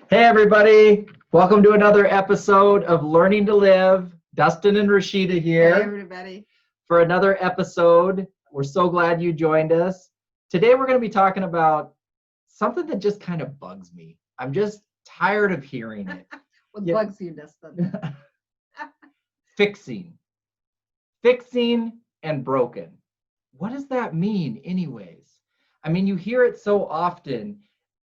Hey, everybody. Welcome to another episode of Learning to Live. Dustin and Rashida here. Hey, everybody. For another episode. We're so glad you joined us. Today, we're going to be talking about something that just kind of bugs me. I'm just tired of hearing it. What bugs you, Dustin? Fixing. Fixing and broken. What does that mean anyways? I mean, you hear it so often,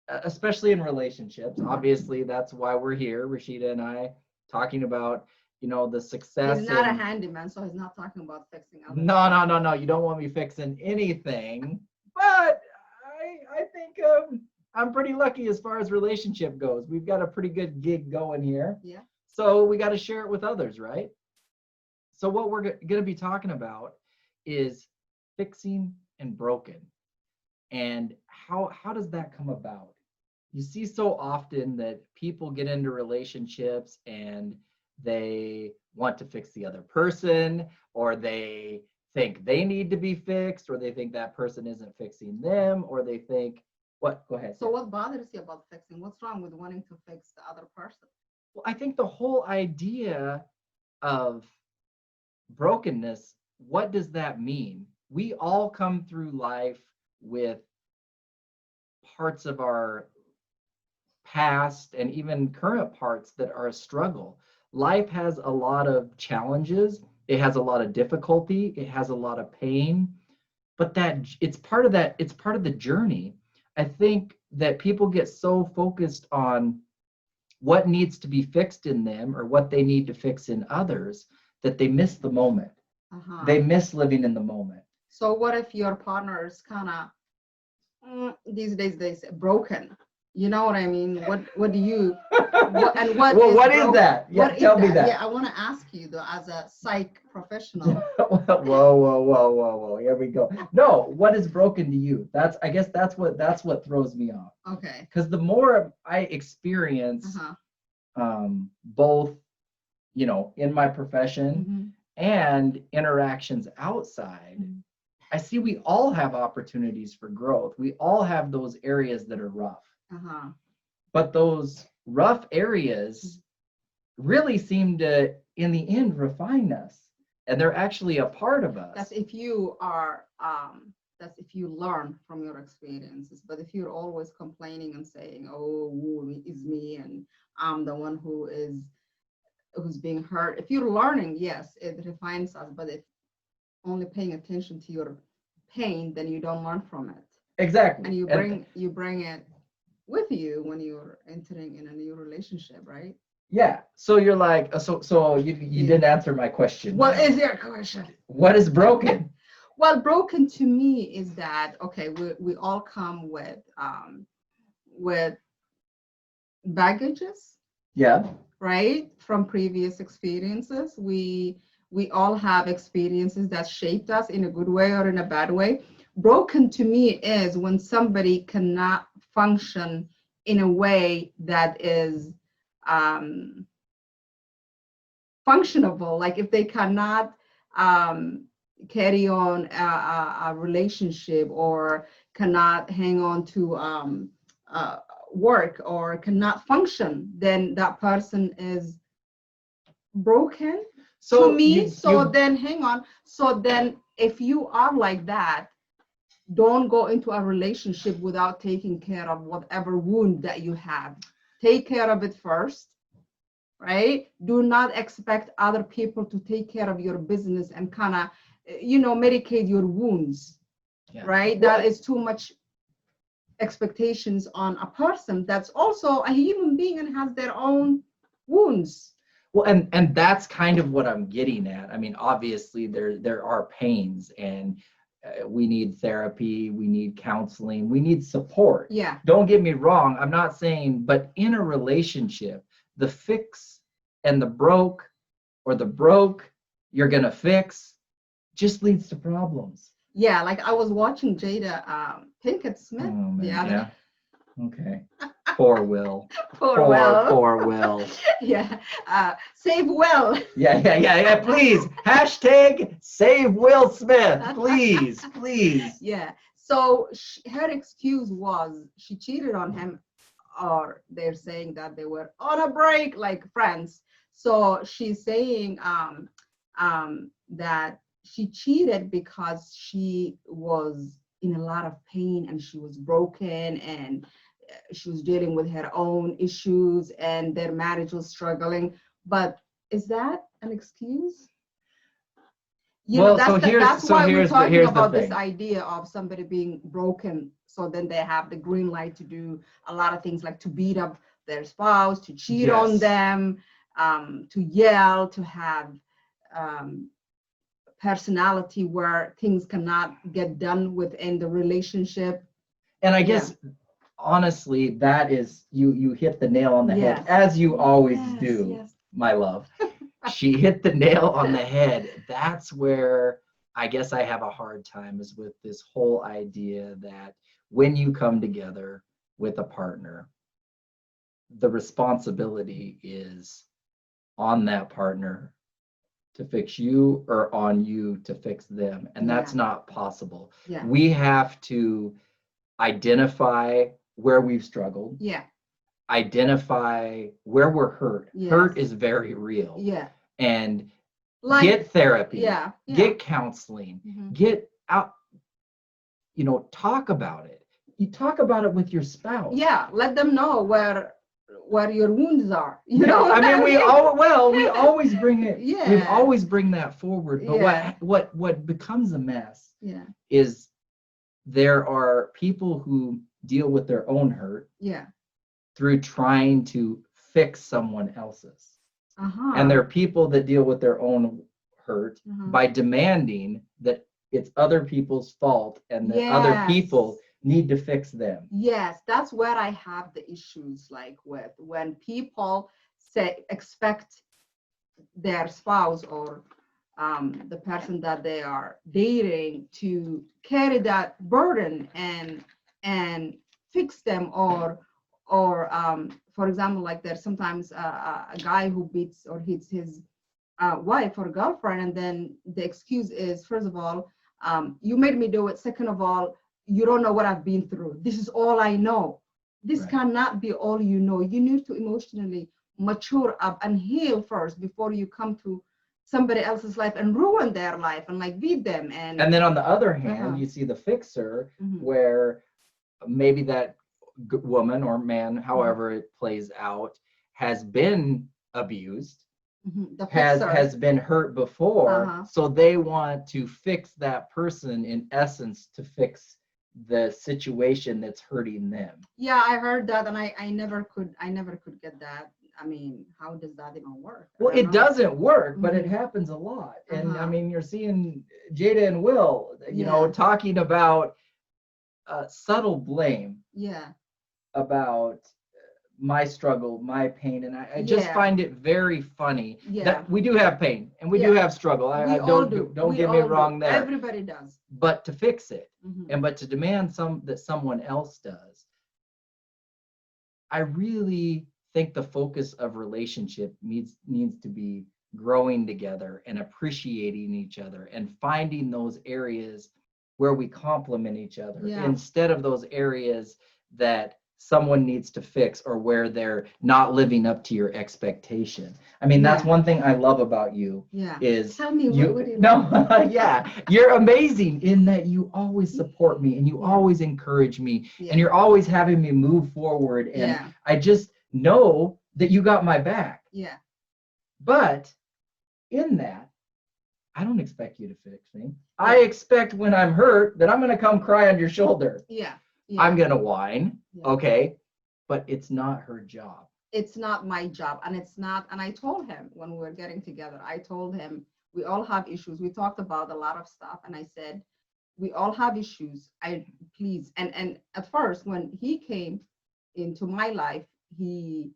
especially in relationships. Obviously, that's why we're here, Rashida and I, talking about, the success. He's not a handyman, so he's not talking about fixing others. No. You don't want me fixing anything. But I think I'm pretty lucky as far as relationship goes. We've got a pretty good gig going here. Yeah. So we got to share it with others, right? So what we're going to be talking about is fixing and broken. And how does that come about? You see so often that people get into relationships and they want to fix the other person, or they think they need to be fixed, or they think that person isn't fixing them, or they think, what? Go ahead. So what bothers you about fixing? What's wrong with wanting to fix the other person? Well, I think the whole idea of brokenness, what does that mean? We all come through life with parts of our past and even current parts that are a struggle. Life has a lot of challenges. It has a lot of difficulty. It has a lot of pain, but it's part of the journey. I think that people get so focused on what needs to be fixed in them or what they need to fix in others that they miss the moment. They miss living in the moment. So what if your partner is kind of these days they say broken? You know what I mean? What do you what is that? Yeah, tell me that. Yeah, I want to ask you though, as a psych professional. Whoa. Here we go. No, what is broken to you? I guess that's what throws me off. Okay. Because the more I experience both, in my profession and interactions outside, I see we all have opportunities for growth. We all have those areas that are rough. But those rough areas really seem to, in the end, refine us. And they're actually a part of us. That's if you are, that's if you learn from your experiences. But if you're always complaining and saying, oh, it's me and I'm the one who's being hurt. If you're learning, yes, it refines us. But if only paying attention to your pain, then you don't learn from it. Exactly. And you bring it with you when you're entering in a new relationship, right? Yeah. So you're like, so you didn't answer my question. What is your question? What is broken? Well, broken to me is that, okay, we all come with baggages. Yeah. Right? From previous experiences. We all have experiences that shaped us in a good way or in a bad way. Broken to me is when somebody cannot function in a way that is functionable. Like if they cannot carry on a relationship or cannot hang on to work or cannot function, then that person is broken to me. Then hang on. So then if you are like that, don't go into a relationship without taking care of whatever wound that you have. Take care of it first, right? Do not expect other people to take care of your business and kind of, medicate your wounds, right? That is too much expectations on a person that's also a human being and has their own wounds. Well, and that's kind of what I'm getting at. I mean, obviously there are pains and we need therapy, we need counseling, we need support. Yeah. Don't get me wrong. I'm not saying, but in a relationship, the fix and the broke or the broke you're going to fix just leads to problems. Yeah. Like I was watching Jada Pinkett Smith the other. Okay. Poor Will. Poor Will. Poor Will. Yeah. Save Will. Yeah. Please. Hashtag save Will Smith. Please. Yeah. So her excuse was she cheated on him or they're saying that they were on a break like friends. So she's saying that she cheated because she was in a lot of pain and she was broken, and she was dealing with her own issues and their marriage was struggling. But is that an excuse? Well, That's why we're talking here's the about this thing. idea of somebody being broken, so then they have the green light to do a lot of things, like to beat up their spouse, to cheat on Yes. them, to yell, to have um, personality where things cannot get done within the relationship. And I Yeah. guess honestly, that is you hit the nail on the head, Yes. as you always Yes, do, yes. my love. She hit the nail on the head. That's where I guess I have a hard time, is with this whole idea that when you come together with a partner, the responsibility is on that partner to fix you or on you to fix them. And that's Yeah. not possible. Yeah. We have to identify where we've struggled, Yeah. identify where we're hurt. Yes. Hurt is very real. Yeah. And Like, get therapy, yeah. get counseling, Mhm. get out, talk about it. You talk about it with your spouse. Yeah, let them know where your wounds are. I mean, we always bring it. Yeah. We always bring that forward. But Yeah. what becomes a mess Yeah. is there are people who deal with their own hurt Yeah. through trying to fix someone else's. Uh-huh. And there are people that deal with their own hurt Uh-huh. by demanding that it's other people's fault and that other people need to fix them. Yes, that's where I have the issues, like with when people expect their spouse or the person that they are dating to carry that burden and fix them, or for example, like there's sometimes a guy who beats or hits his wife or girlfriend, and then the excuse is, first of all, you made me do it. Second of all, you don't know what I've been through. This is all I know. This Right. cannot be all you know. You need to emotionally mature up and heal first before you come to somebody else's life and ruin their life and like beat them. And then on the other hand, Uh-huh. you see the fixer, Mhm. where maybe that woman or man, however it plays out, has been abused, The has fixer. been hurt before, Uh-huh. so they want to fix that person, in essence, to fix the situation that's hurting them. Yeah, I heard that, and I never could get that. I mean, how does that even work? I Well, don't it know. doesn't work, but it Mhm. happens a lot. And I Uh-huh. mean, you're seeing Jada and Will, Yeah. talking about subtle blame Yeah. about my struggle, my pain, and I just Yeah. find it very funny Yeah. that we do have pain and we do Yeah. have struggle. We I all don't do. don't We get me all do. wrong there. Everybody does. But to fix it, Mhm. but to demand that someone else does, I really think the focus of relationship needs to be growing together and appreciating each other and finding those areas where we complement each other, Yeah. instead of those areas that someone needs to fix or where they're not living up to your expectation. I mean, that's Yeah. one thing I love about you. Yeah. Is Tell me, you, what do you no, like? yeah, you're amazing in that you always support me and you Yeah. always encourage me, Yeah. and you're always having me move forward, and Yeah. I just know that you got my back. Yeah. But in that, I don't expect you to fix me. Yeah. I expect when I'm hurt that I'm going to come cry on your shoulder. Yeah. Yeah. I'm going to whine, Yeah. okay? But it's not her job. It's not my job, and it's not. And I told him when we were getting together, I told him we all have issues. We talked about a lot of stuff, and I said we all have issues. Please, and at first when he came into my life, he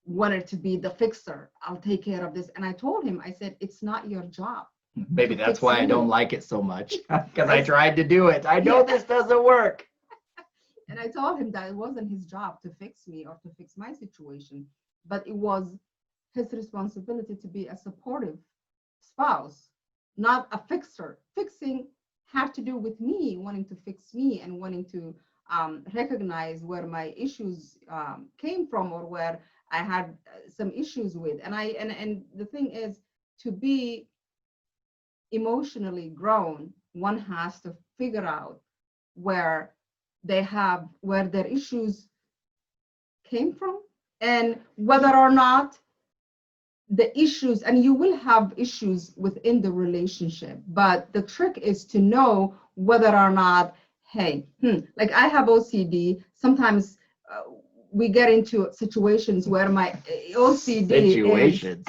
wanted to be the fixer. I'll take care of this, and I told him, I said, it's not your job. Maybe to that's fix why I don't me. like it so much, because I tried to do it. I know Yeah. this doesn't work. And I told him that it wasn't his job to fix me or to fix my situation, but it was his responsibility to be a supportive spouse, not a fixer. Fixing had to do with me wanting to fix me and wanting to recognize where my issues came from, or where I had some issues with. And the thing is, to be emotionally grown, one has to figure out where where their issues came from, and whether or not the issues, and you will have issues within the relationship, but the trick is to know whether or not, hey, like I have OCD. Sometimes we get into situations where my OCD Situations.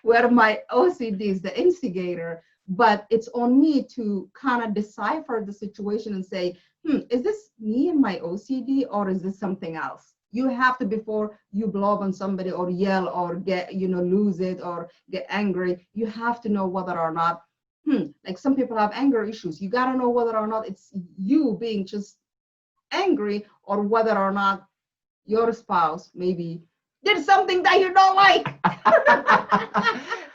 where my OCD is the instigator, but it's on me to kind of decipher the situation and say, is this me and my OCD, or is this something else? You have to, before you blow up on somebody or yell or get, lose it or get angry, you have to know whether or not, like some people have anger issues. You got to know whether or not it's you being just angry, or whether or not your spouse maybe did something that you don't like.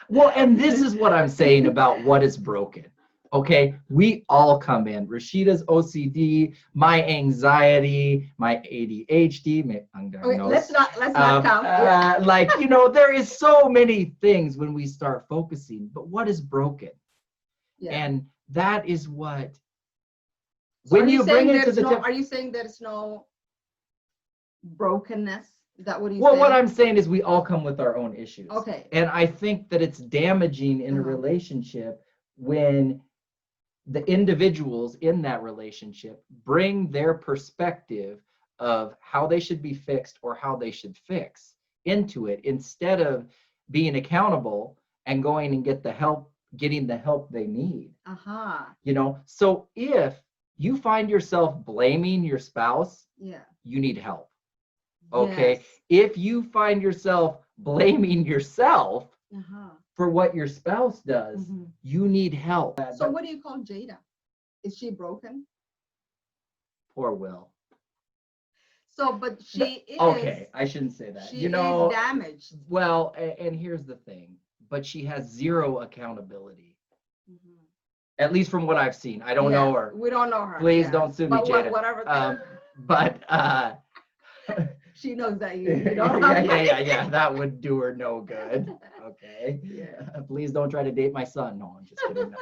Well, and this is what I'm saying about what is broken. Okay, we all come in. Rashida's OCD, my anxiety, my ADHD, my undiagnosed. Okay, let's not count. Like, there is so many things when we start focusing, but what is broken? Yeah. And that is what, So when you bring it to the are you saying there's no brokenness? Is that what you Well, saying? what I'm saying is we all come with our own issues. Okay. And I think that it's damaging in a relationship when the individuals in that relationship bring their perspective of how they should be fixed or how they should fix into it, instead of being accountable and going and getting the help they need. So if you find yourself blaming your spouse, you need help. Okay. Yes. If you find yourself blaming yourself for what your spouse does, you need help. So what do you call Jada? Is she broken? Poor Will. So, but she is. Okay, I shouldn't say that. She is damaged. Well, and here's the thing, but she has zero accountability. At least from what I've seen. I don't know her. We don't know her. Please don't sue me, Jada. Whatever. But she knows that you don't have yeah. That would do her no good. Okay. Yeah. Please don't try to date my son. No, I'm just kidding.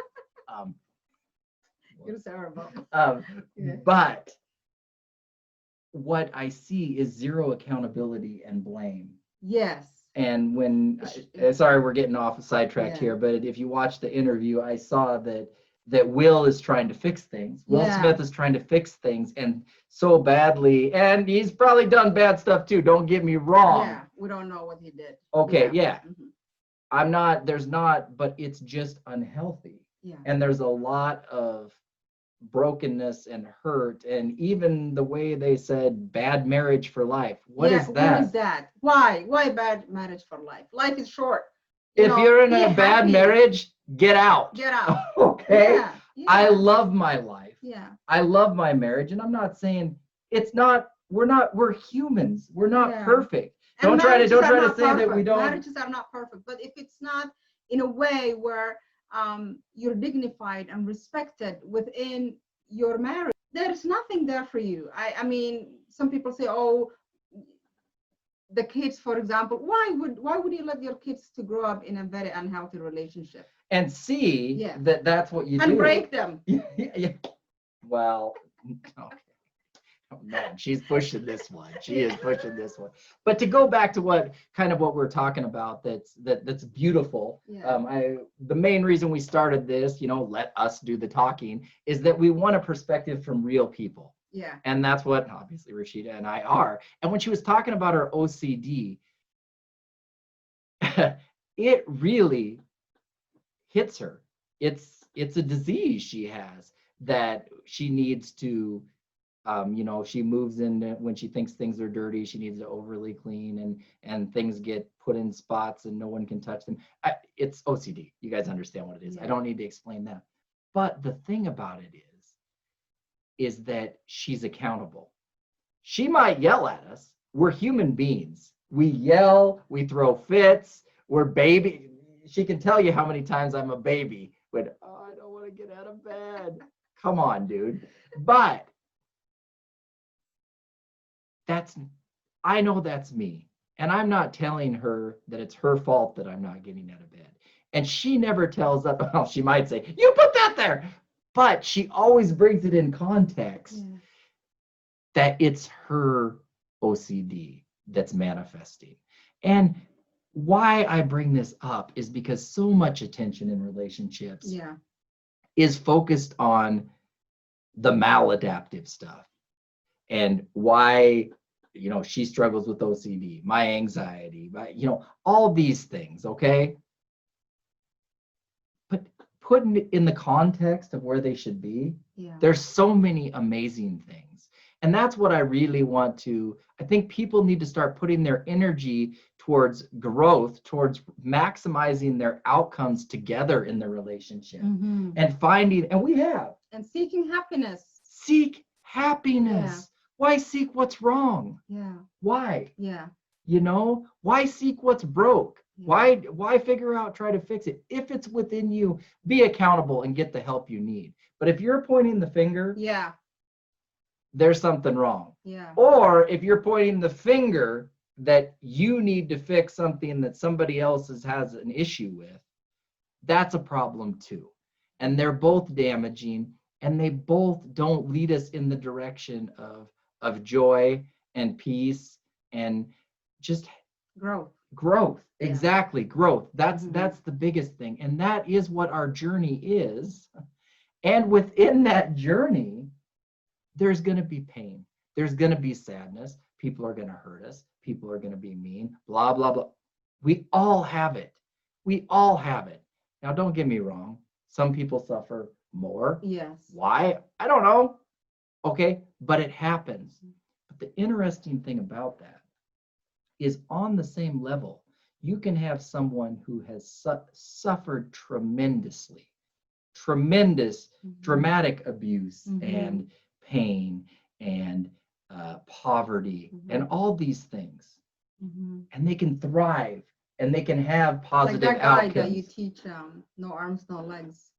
You're terrible. But what I see is zero accountability and blame. Yes. And when, sorry, we're getting off sidetracked here, but if you watch the interview, I saw that Will is trying to fix things. Will Smith is trying to fix things, and so badly, and he's probably done bad stuff too. Don't get me wrong. Yeah, we don't know what he did. Okay, yeah. But it's just unhealthy. Yeah. And there's a lot of brokenness and hurt, and even the way they said bad marriage for life. What is that? What is that? Why bad marriage for life? Life is short. If you're in a bad marriage, get out. Get out. Okay. Yeah. I love my life. Yeah. I love my marriage, and I'm not saying we're humans. We're not perfect. Don't try to say that we don't. Marriages are not perfect, but if it's not in a way where you're dignified and respected within your marriage, there's nothing there for you. I mean, some people say, oh, the kids, for example, why would you let your kids to grow up in a very unhealthy relationship and see that's what you do and break them? Yeah. Well, okay. No, she's pushing this one. She is pushing this one. But to go back to what we're talking about, that's beautiful. Yeah. The main reason we started this, let us do the talking, is that we want a perspective from real people. Yeah. And that's what obviously Rashida and I are. And when she was talking about her OCD, it really hits her. It's a disease she has that she needs to she moves in when she thinks things are dirty, she needs to overly clean, and things get put in spots and no one can touch them. It's OCD. You guys understand what it is. Yeah. I don't need to explain that. But the thing about it is that she's accountable. She might yell at us. We're human beings. We yell, we throw fits, we're baby. She can tell you how many times I'm a baby, but I don't want to get out of bed. Come on, dude. But That's, I know that's me. And I'm not telling her that it's her fault that I'm not getting out of bed. And she never tells us, well, she might say, you put that there. But she always brings it in context that it's her OCD that's manifesting. And why I bring this up is because so much attention in relationships is focused on the maladaptive stuff and why, she struggles with OCD, my anxiety, all these things, okay? But putting it in the context of where they should be, there's so many amazing things. And that's what I really want to, I think people need to start putting their energy towards growth, towards maximizing their outcomes together in the relationship and finding, and we have. And seeking happiness. Seek happiness. Why seek what's wrong? Why? Why seek what's broke? Why figure out, try to fix it? If it's within you, be accountable and get the help you need. But if you're pointing the finger, there's something wrong. Or if you're pointing the finger that you need to fix something that somebody else has an issue with, that's a problem too. And they're both damaging, and they both don't lead us in the direction of joy and peace and just growth. Exactly, growth. That's the biggest thing. And that is what our journey is. And within that journey, there's going to be pain. There's going to be sadness. People are going to hurt us. People are going to be mean, blah, blah, blah. We all have it. We all have it. Now, don't get me wrong. Some people suffer more. Why? I don't know. Okay, but it happens. But the interesting thing about that is on the same level, you can have someone who has suffered tremendously, dramatic abuse and pain and poverty and all these things. And they can thrive and they can have positive like that guy outcomes. that you teach, no arms, no legs.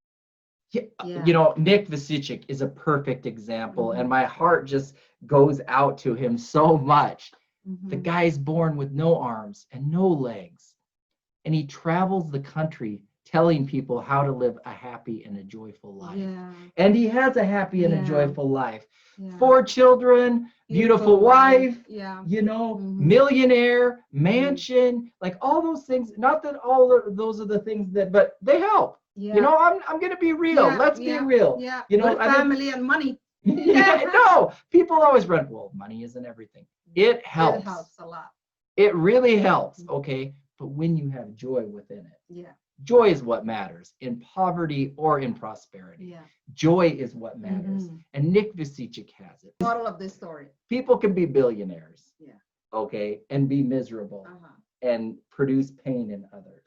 Nick Vasichik is a perfect example, and my heart just goes out to him so much. The guy's born with no arms and no legs, and he travels the country telling people how to live a happy and a joyful life. And he has a happy and a joyful life. 4 children, beautiful wife, millionaire, mansion, like all those things. Not that all of those are the things that, but they help. I'm going to be real. Let's be real. With family and money. No, people always run, well, money isn't everything. It helps. It helps a lot. It really helps. Okay. But when you have joy within it, joy is what matters in poverty or in prosperity. Joy is what matters. And Nick Vasichik has it. Model of this story. People can be billionaires. Okay. And be miserable and produce pain in others.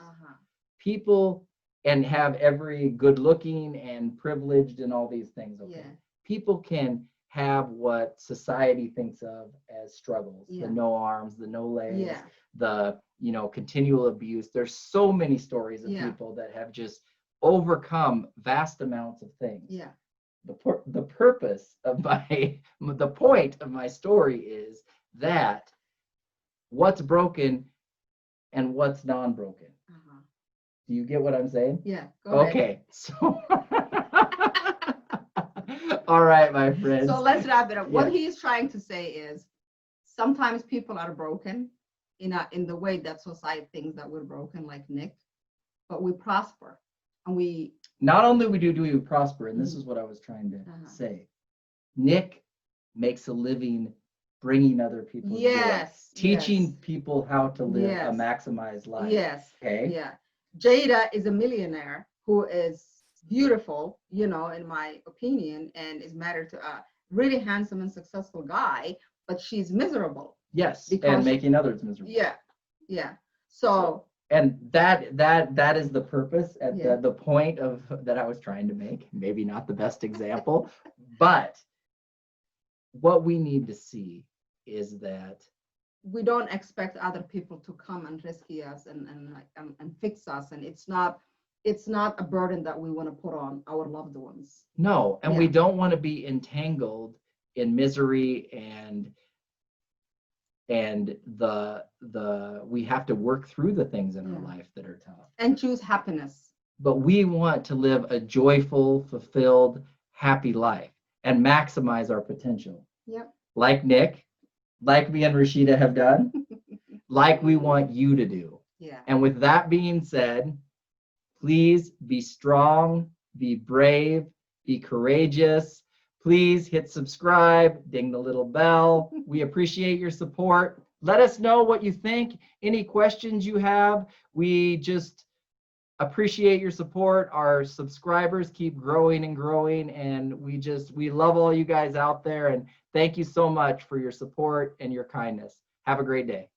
People and have every good looking and privileged and all these things. Okay. People can have what society thinks of as struggles, the no arms, the no legs, the continual abuse. There's so many stories of people that have just overcome vast amounts of things. The purpose of the point of my story is that what's broken and what's non-broken. Do you get what I'm saying? Go ahead. Okay. So all right, my friends. So let's wrap it up. What he is trying to say is sometimes people are broken in the way that society thinks that we're broken, like Nick, but we prosper. And we not only do we prosper, and this is what I was trying to say. Nick makes a living bringing other people joy, teaching people how to live a maximized life. Okay. Jada is a millionaire who is beautiful, in my opinion, and is married to a really handsome and successful guy, but she's miserable. And making others miserable. So and that is the purpose at the point of that I was trying to make. Maybe not the best example, but what we need to see is that we don't expect other people to come and rescue us and fix us, and it's not a burden that we want to put on our loved ones. No, and we don't want to be entangled in misery and and we have to work through the things in our Yeah. life that are tough. And choose happiness. But we want to live a joyful, fulfilled, happy life and maximize our potential. Yep. Like Nick, like me and Rashida have done, like we want you to do. Yeah. And with that being said, please be strong, be brave, be courageous. Please hit subscribe, ding the little bell. We appreciate your support. Let us know what you think, any questions you have. We just appreciate your support. Our subscribers keep growing and growing, and we love all you guys out there, and thank you so much for your support and your kindness. Have a great day.